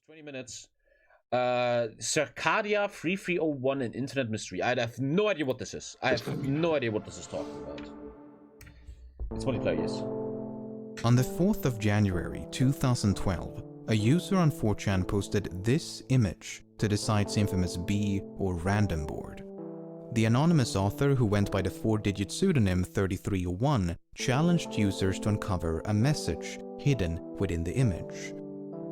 20 minutes. Cicada 3301 and Internet Mystery. I have no idea what this is. I have no idea what this is talking about. It's multiplayer, yes. On the 4th of January 2012, a user on 4chan posted this image to the site's infamous B or random board. The anonymous author, who went by the 4-digit pseudonym 3301, challenged users to uncover a message hidden within the image.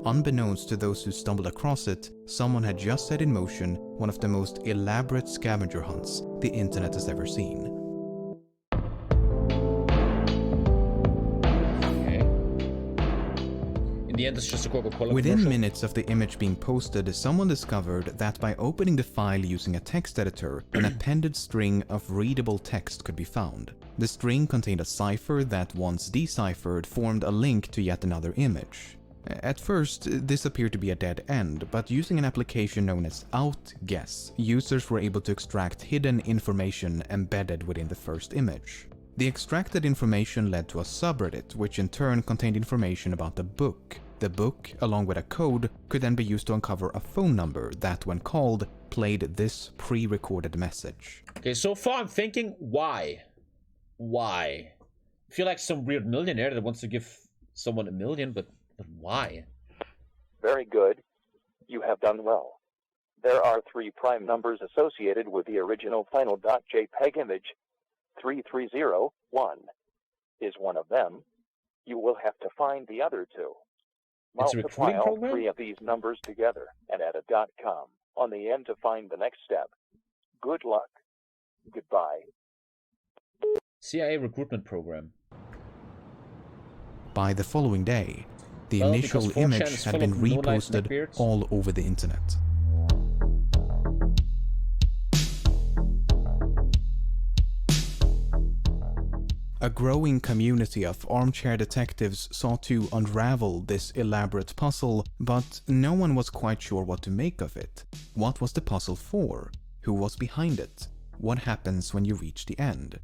Unbeknownst to those who stumbled across it, someone had just set in motion one of the most elaborate scavenger hunts the internet has ever seen. Okay. In the end, it's just a Coca-Cola Within commercial. minutes of the image being posted, someone discovered that by opening the file using a text editor, an appended string of readable text could be found. The string contained a cipher that, once deciphered, formed a link to yet another image. At first, this appeared to be a dead end, but using an application known as OutGuess, users were able to extract hidden information embedded within the first image. The extracted information led to a subreddit, which in turn contained information about the book. The book, along with a code, could then be used to uncover a phone number that, when called, played this pre-recorded message. Okay, so far I'm thinking, why? Why? I feel like some weird millionaire that wants to give someone $1 million, but why? Very good. You have done well. There are 3 prime numbers associated with the original final .jpg image. 3301 is one of them. You will have to find the other 2. It's a Multiply recruiting all program? 3 of these numbers together and add a .com on the end to find the next step. Good luck. Goodbye. CIA recruitment program. By the following day, the Well, initial because 4chan image is had full been of no-life reposted neckbeards. all over the internet. A growing community of armchair detectives sought to unravel this elaborate puzzle, but no one was quite sure what to make of it. What was the puzzle for? Who was behind it? What happens when you reach the end?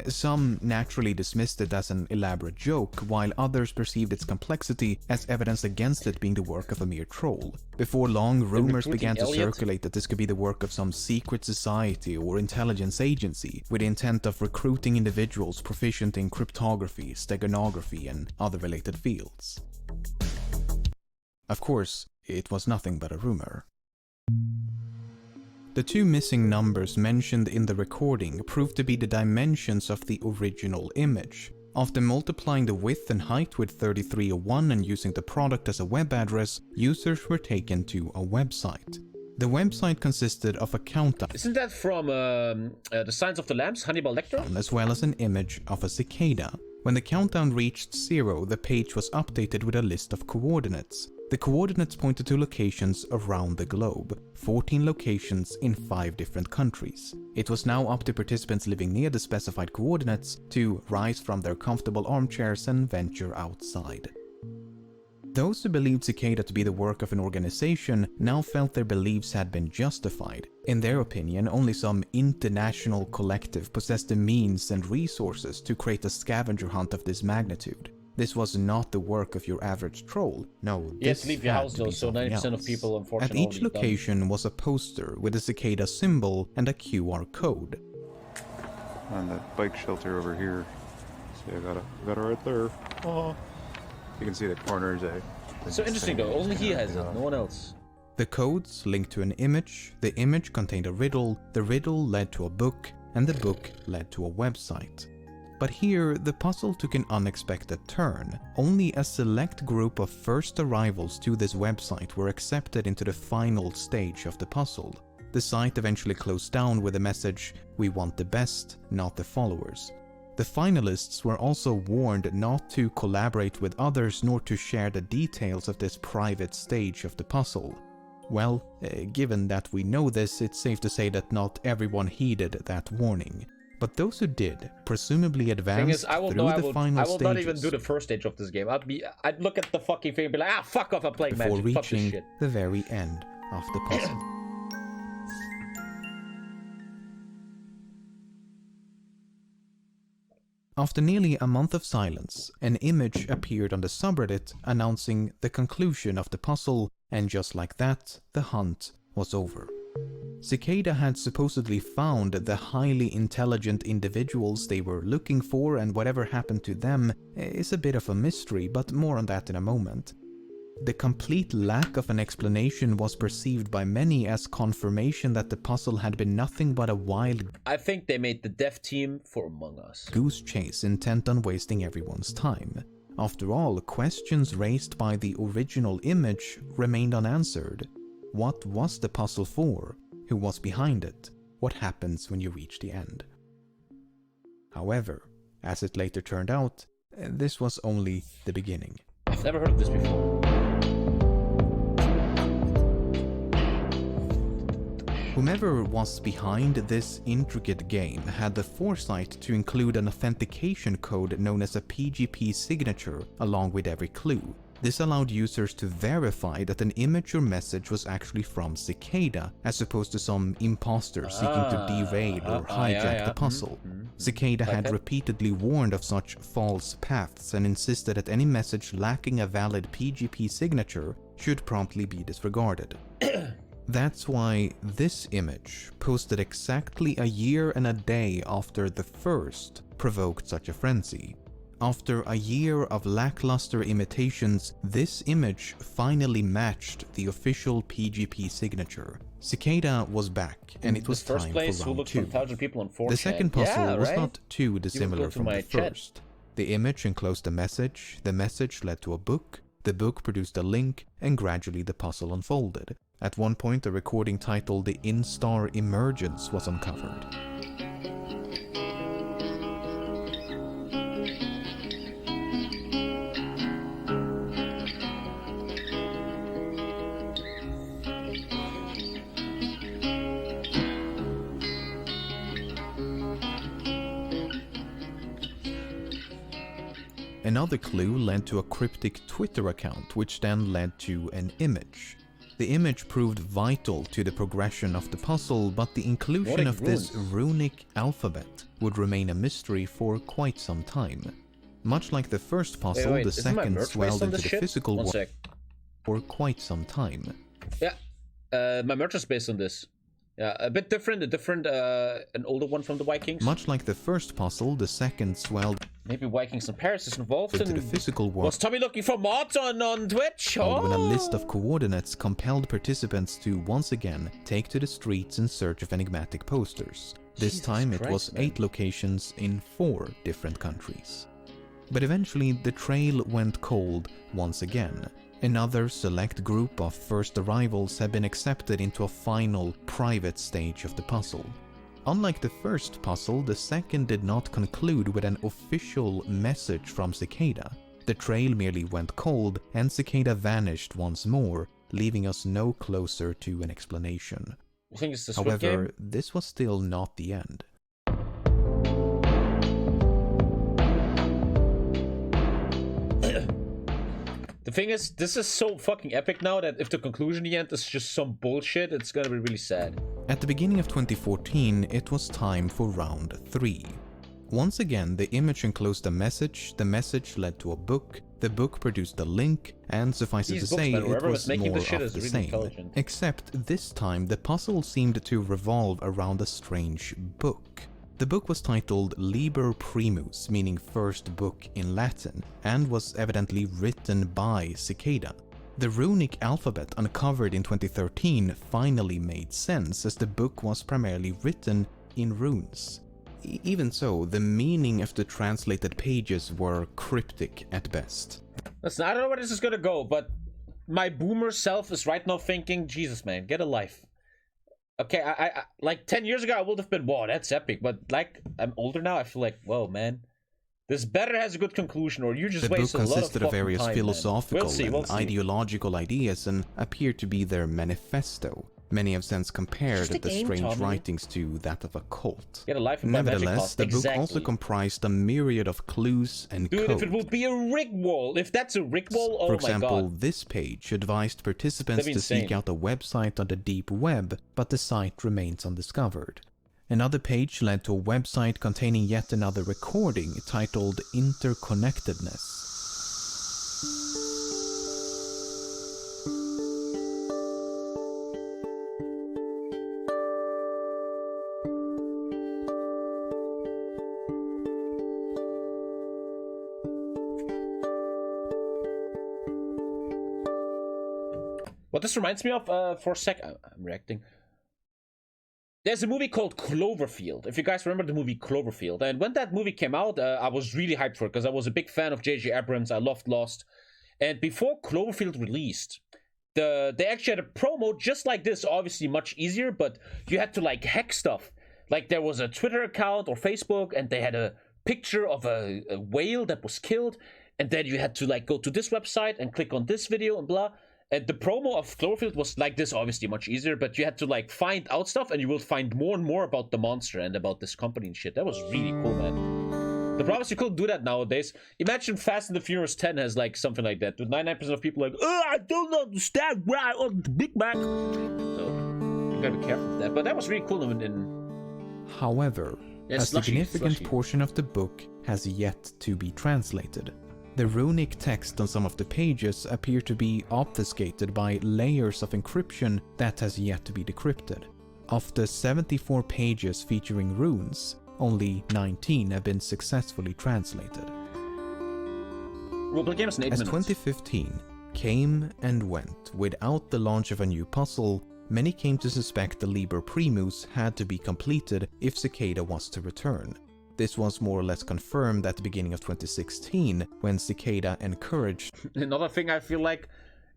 Some naturally dismissed it as an elaborate joke, while others perceived its complexity as evidence against it being the work of a mere troll. Before long, rumors began to Elliot? circulate that this could be the work of some secret society or intelligence agency, with the intent of recruiting individuals proficient in cryptography, steganography, and other related fields. Of course, it was nothing but a rumor. The 2 missing numbers mentioned in the recording proved to be the dimensions of the original image. After multiplying the width and height with 3301 and using the product as a web address, users were taken to a website. The website consisted of a countdown. Isn't that from The Signs of the Lambs, Hannibal Lecter? As well as an image of a cicada. When the countdown reached 0, the page was updated with a list of coordinates. The coordinates pointed to locations around the globe, 14 locations in 5 different countries. It was now up to participants living near the specified coordinates to rise from their comfortable armchairs and venture outside. Those who believed Cicada to be the work of an organization now felt their beliefs had been justified. In their opinion, only some international collective possessed the means and resources to create a scavenger hunt of this magnitude. This was not the work of your average troll. No, You have this to leave your had house to be though, so something 90% of else. people unfortunately At each location was a poster with a cicada symbol and a QR code. On that bike shelter over here. See, I got it right there. Oh. You can see the corners. So interesting though, only he has it, no one else. The codes linked to an image, the image contained a riddle, the riddle led to a book, and the book led to a website. But here, the puzzle took an unexpected turn. Only a select group of first arrivals to this website were accepted into the final stage of the puzzle. The site eventually closed down with the message, "We want the best, not the followers." The finalists were also warned not to collaborate with others nor to share the details of this private stage of the puzzle. Well, given that we know this, it's safe to say that not everyone heeded that warning. But those who did, presumably advanced through the final stages. I will not even do the first stage of this game. I'd look at the fucking thing and be like, ah, fuck off, I'm playing before Magic, fuck this reaching shit. the very end of the puzzle. After nearly a month of silence, an image appeared on the subreddit announcing the conclusion of the puzzle, and just like that, the hunt was over. Cicada had supposedly found the highly intelligent individuals they were looking for, and whatever happened to them is a bit of a mystery, but more on that in a moment. The complete lack of an explanation was perceived by many as confirmation that the puzzle had been nothing but a wild I think they made the dev team for Among Us. goose chase intent on wasting everyone's time. After all, questions raised by the original image remained unanswered. What was the puzzle for? Who was behind it? What happens when you reach the end? However, as it later turned out, this was only the beginning. I've never heard of this before. Whomever was behind this intricate game had the foresight to include an authentication code known as a PGP signature along with every clue. This allowed users to verify that an image or message was actually from Cicada, as opposed to some imposter seeking to derail or hijack the puzzle. Cicada had repeatedly warned of such false paths and insisted that any message lacking a valid PGP signature should promptly be disregarded. That's why this image, posted exactly a year and a day after the first, provoked such a frenzy. After a year of lackluster imitations, this image finally matched the official PGP signature. Cicada was back, and it was time for round 2. The second puzzle was not too dissimilar from the first. The image enclosed a message, the message led to a book, the book produced a link, and gradually the puzzle unfolded. At one point, a recording titled The Instar Emergence was uncovered. Another clue led to a cryptic Twitter account, which then led to an image. The image proved vital to the progression of the puzzle, but the inclusion of this runic alphabet would remain a mystery for quite some time. Much like the first puzzle, the second swelled into the physical world for quite some time. Yeah, my merch is based on this. Yeah, a bit different, an older one from the Vikings. Much like the first puzzle, the second swelled. Maybe Vikings and Paris is involved into the physical world. Was Tommy looking for mods on Twitch? When a list of coordinates compelled participants to once again take to the streets in search of enigmatic posters. This time it was 8 locations in 4 different countries. But eventually the trail went cold once again. Another select group of first arrivals had been accepted into a final, private stage of the puzzle. Unlike the first puzzle, the second did not conclude with an official message from Cicada. The trail merely went cold, and Cicada vanished once more, leaving us no closer to an explanation. You think it's the However, this was still not the end. The thing is, this is so fucking epic now that if the conclusion in the end is just some bullshit, it's gonna be really sad. At the beginning of 2014, it was time for round 3. Once again, the image enclosed a message, the message led to a book, the book produced a link, and suffice it to say, it was more of the same. Except this time, the puzzle seemed to revolve around a strange book. The book was titled Liber Primus, meaning first book in Latin, and was evidently written by Cicada. The runic alphabet uncovered in 2013 finally made sense, as the book was primarily written in runes. Even so, the meaning of the translated pages were cryptic at best. Listen, I don't know where this is gonna go, but my boomer self is right now thinking, Jesus man, get a life. Okay, I like 10 years ago I would have been, whoa, that's epic, but like I'm older now, I feel like, whoa man, this better has a good conclusion, or you just wasted a lot of fucking time. The book consisted of various philosophical and ideological ideas and appeared to be their manifesto. Many have since compared the strange writings to that of a cult. Nevertheless, the book also comprised a myriad of clues and code. Dude, if it would be a rig wall, if that's a rig wall, oh my god. For example, this page advised participants to seek out a website on the deep web, but the site remains undiscovered. Another page led to a website containing yet another recording titled Interconnectedness. What this reminds me of, for a sec, I'm reacting. There's a movie called Cloverfield, if you guys remember the movie Cloverfield. And when that movie came out, I was really hyped for it because I was a big fan of J.J. Abrams. I loved Lost. And before Cloverfield released, they actually had a promo just like this, obviously much easier, but you had to like hack stuff. Like there was a Twitter account or Facebook, and they had a picture of a whale that was killed. And then you had to like go to this website and click on this video and blah. And the promo of Cloverfield was like this, obviously much easier, but you had to like find out stuff, and you will find more and more about the monster and about this company and shit. That was really cool, man. The problem is you couldn't do that nowadays. Imagine Fast and the Furious 10 has like something like that, with 99% of people like, oh, I don't understand why I ordered the Big Mac. So you gotta be careful with that. But that was really cool However, a significant portion of the book has yet to be translated. The runic text on some of the pages appear to be obfuscated by layers of encryption that has yet to be decrypted. Of the 74 pages featuring runes, only 19 have been successfully translated. Games in 8 As minutes. 2015 came and went without the launch of a new puzzle, many came to suspect the Liber Primus had to be completed if Cicada was to return. This was more or less confirmed at the beginning of 2016, when Cicada encouraged... Another thing I feel like,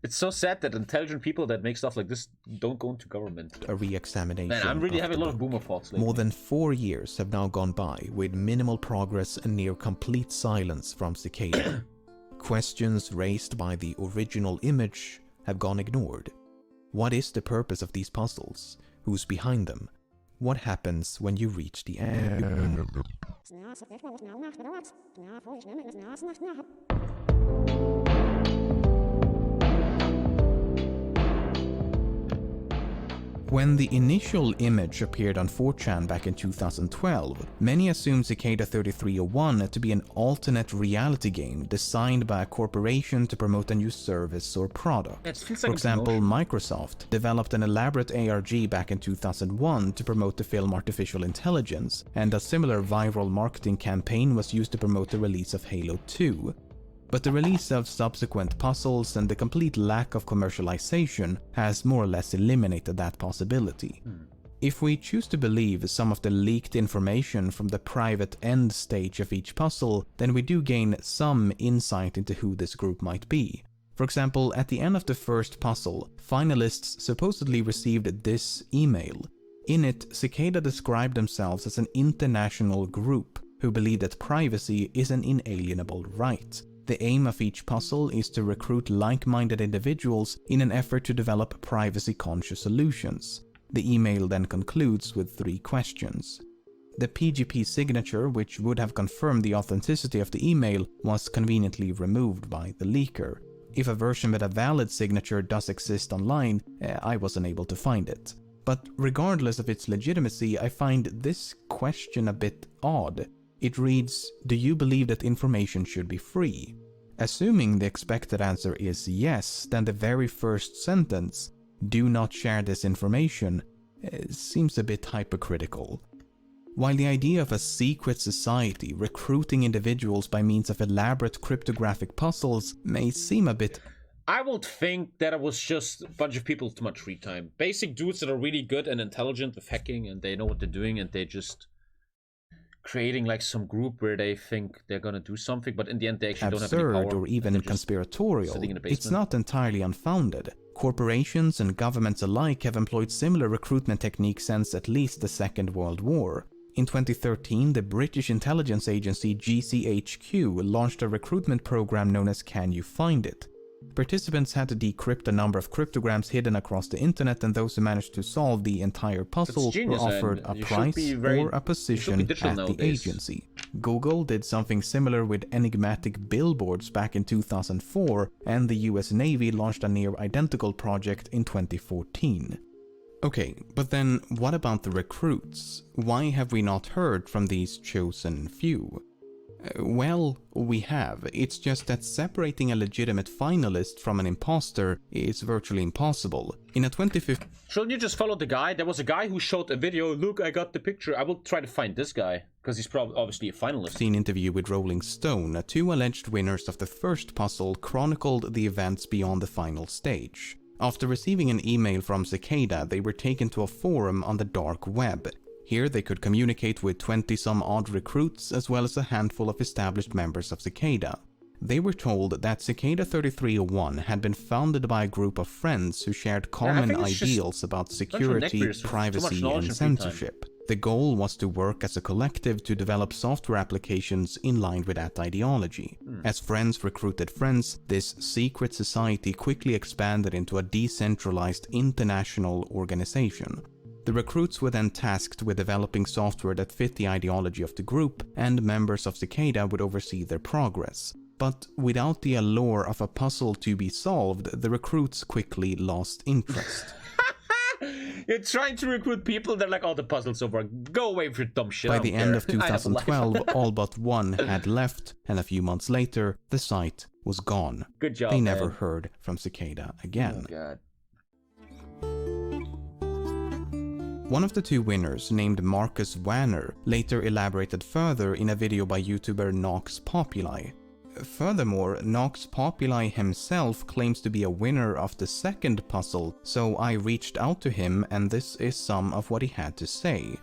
it's so sad that intelligent people that make stuff like this don't go into government. ...a re-examination. Man, I'm really of having a the lot of book. boomer thoughts lately. More than 4 years have now gone by with minimal progress and near complete silence from Cicada. Questions raised by the original image have gone ignored. What is the purpose of these puzzles? Who's behind them? What happens when you reach the end? When the initial image appeared on 4chan back in 2012, many assumed Cicada 3301 to be an alternate reality game designed by a corporation to promote a new service or product. For example, Microsoft developed an elaborate ARG back in 2001 to promote the film Artificial Intelligence, and a similar viral marketing campaign was used to promote the release of Halo 2. But the release of subsequent puzzles and the complete lack of commercialization has more or less eliminated that possibility. If we choose to believe some of the leaked information from the private end stage of each puzzle, then we do gain some insight into who this group might be. For example, at the end of the first puzzle, finalists supposedly received this email. In it, Cicada described themselves as an international group who believe that privacy is an inalienable right. The aim of each puzzle is to recruit like-minded individuals in an effort to develop privacy-conscious solutions. The email then concludes with 3 questions. The PGP signature, which would have confirmed the authenticity of the email, was conveniently removed by the leaker. If a version with a valid signature does exist online, I was unable to find it. But regardless of its legitimacy, I find this question a bit odd. It reads, do you believe that information should be free? Assuming the expected answer is yes, then the very first sentence, do not share this information, seems a bit hypocritical. While the idea of a secret society recruiting individuals by means of elaborate cryptographic puzzles may seem a bit... I would think that it was just a bunch of people with too much free time. Basic dudes that are really good and intelligent with hacking, and they know what they're doing, and they just... creating like some group where they think they're gonna do something, but in the end they actually don't have any power. Absurd or even conspiratorial, it's not entirely unfounded. Corporations and governments alike have employed similar recruitment techniques since at least the Second World War. In 2013, the British intelligence agency GCHQ launched a recruitment program known as Can You Find It? Participants had to decrypt a number of cryptograms hidden across the internet, and those who managed to solve the entire puzzle were offered a prize or a position at the agency. Google did something similar with enigmatic billboards back in 2004, and the US Navy launched a near-identical project in 2014. Okay, but then what about the recruits? Why have we not heard from these chosen few? Well, we have. It's just that separating a legitimate finalist from an imposter is virtually impossible. In a 2015... Shouldn't you just follow the guy? There was a guy who showed a video. Look, I got the picture. I will try to find this guy, because he's probably obviously a finalist. interview with Rolling Stone, two alleged winners of the first puzzle chronicled the events beyond the final stage. After receiving an email from Cicada, they were taken to a forum on the dark web. Here they could communicate with 20-some-odd recruits as well as a handful of established members of Cicada. They were told that Cicada 3301 had been founded by a group of friends who shared common ideals about security, privacy, and censorship. The goal was to work as a collective to develop software applications in line with that ideology. As friends recruited friends, this secret society quickly expanded into a decentralized international organization. The recruits were then tasked with developing software that fit the ideology of the group, and members of Cicada would oversee their progress. But without the allure of a puzzle to be solved, the recruits quickly lost interest. You're trying to recruit people, they're like, oh, the puzzle's over. Go away with your dumb shit. By the end of 2012, all but one had left, and a few months later, the site was gone. Good job, They never heard from Cicada again. Oh, God. One of the two winners, named Marcus Wanner, later elaborated further in a video by YouTuber Nox Populi. Furthermore, Nox Populi himself claims to be a winner of the second puzzle, so I reached out to him and this is some of what he had to say.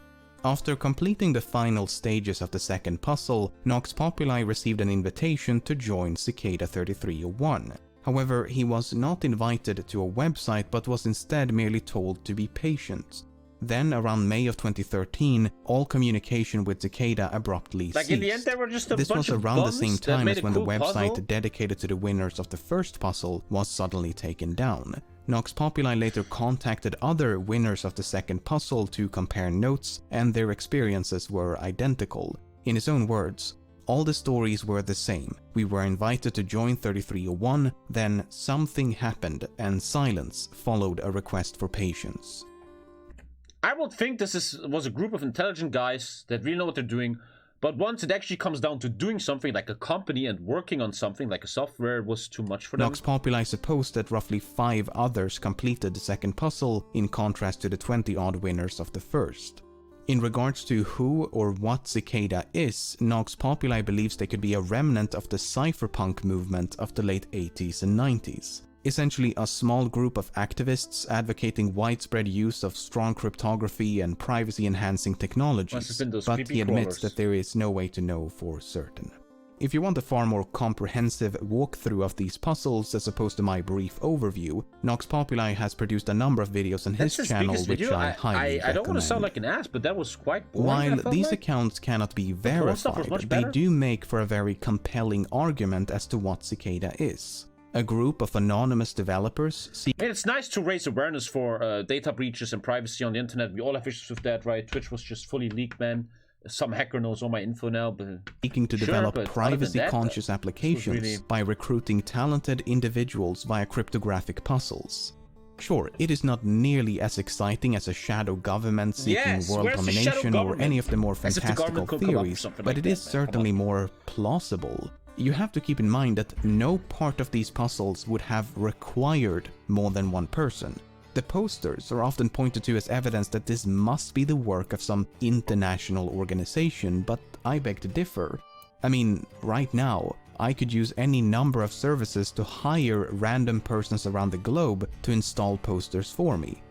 After completing the final stages of the second puzzle, Nox Populi received an invitation to join Cicada 3301. However, he was not invited to a website but was instead merely told to be patient. Then, around May of 2013, all communication with Cicada abruptly ceased. In the end, they were just a this bunch was of around the bums same time as when cool the website puzzle. dedicated to the winners of the first puzzle was suddenly taken down. Nox Populi later contacted other winners of the second puzzle to compare notes, and their experiences were identical. In his own words, all the stories were the same. We were invited to join 3301, then something happened, and silence followed a request for patience. I would think this was a group of intelligent guys that really know what they're doing, but once it actually comes down to doing something like a company and working on something like a software, it was too much for them. Nox Populi supposed that roughly 5 others completed the second puzzle, in contrast to the 20-odd winners of the first. In regards to who or what Cicada is, Nox Populi believes they could be a remnant of the cypherpunk movement of the late 80s and 90s. Essentially a small group of activists advocating widespread use of strong cryptography and privacy-enhancing technologies, but he admits that there is no way to know for certain. If you want a far more comprehensive walkthrough of these puzzles as opposed to my brief overview, Nox Populi has produced a number of videos on his channel which I highly recommend. I don't want to sound like an ass, but that was quite boring. While these accounts cannot be verified, they do make for a very compelling argument as to what Cicada is. A group of anonymous developers it's nice to raise awareness for data breaches and privacy on the internet. We all have issues with that, right? Twitch was just fully leaked, man. Some hacker knows all my info now, but seeking to develop privacy-conscious applications by recruiting talented individuals via cryptographic puzzles. Sure, it is not nearly as exciting as a shadow government seeking world domination or any of the more fantastical theories, but it is certainly more plausible. You have to keep in mind that no part of these puzzles would have required more than one person. The posters are often pointed to as evidence that this must be the work of some international organization, but I beg to differ. I mean, right now, I could use any number of services to hire random persons around the globe to install posters for me.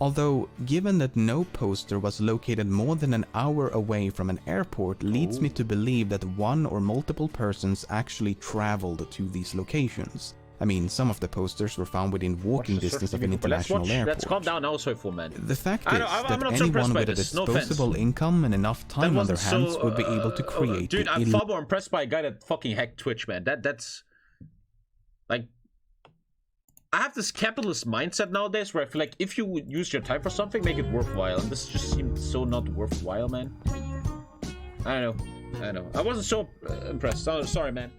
Although, given that no poster was located more than an hour away from an airport leads me to believe that one or multiple persons actually traveled to these locations. I mean, some of the posters were found within walking distance of an international airport. Let's calm down also for man. The fact is that anyone with a disposable income and enough time on their hands would be able to create... Dude, I'm far more impressed by a guy that fucking hacked Twitch, man. That's... Like... I have this capitalist mindset nowadays where I feel like if you would use your time for something, make it worthwhile. And this just seems so not worthwhile, man. I don't know. I wasn't so impressed. Sorry, man.